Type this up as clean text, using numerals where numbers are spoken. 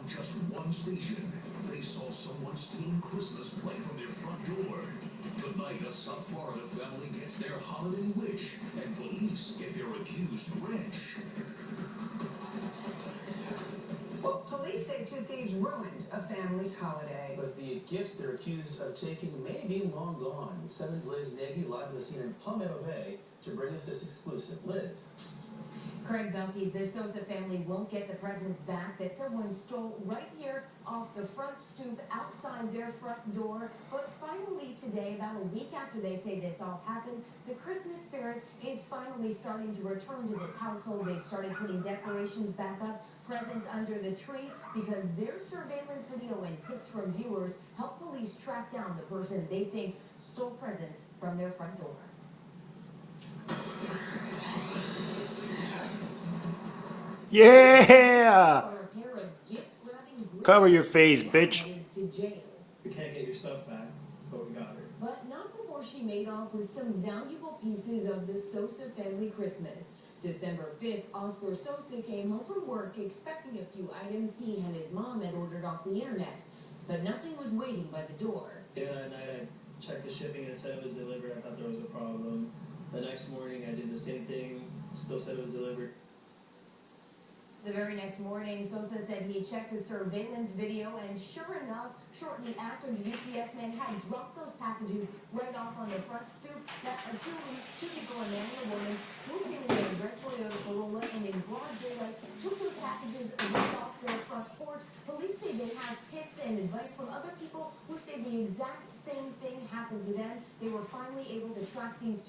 just one station, they saw someone stealing Christmas play from their front door. Tonight, a South Florida family gets their holiday wish, and police get their accused Grinch. Well, police say two thieves ruined a family's holiday. But the gifts they're accused of taking may be long gone. 7's Liz Nagy live on the scene in Palmetto Bay to bring us this exclusive. Liz. Craig Belkey's this Sosa family won't get the presents back that someone stole right here off the front stoop outside their front door. But finally today, about a week after they say this all happened, the Christmas spirit is finally starting to return to this household. They've started putting decorations back up, presents under the tree, because their surveillance video and tips from viewers help police track down the person they think stole presents from their front door. Yeah! Cover your face, bitch. We can't get your stuff back, but we got her. But not before she made off with some valuable pieces of the Sosa family Christmas. December 5th, Oscar Sosa came home from work expecting a few items he and his mom had ordered off the internet. But nothing was waiting by the door. That night I checked the shipping and it said it was delivered. I thought there was a problem. The next morning I did the same thing, still said it was delivered. The very next morning, Sosa said he checked the surveillance video, and sure enough, shortly after, the UPS man had dropped those packages right off on the front stoop. That two people, a man and a woman, swooped in a red Toyota Corolla and in broad daylight took those packages right off their front porch. Police say they have tips and advice from other people who say the exact same thing happened to them. They were finally able to track these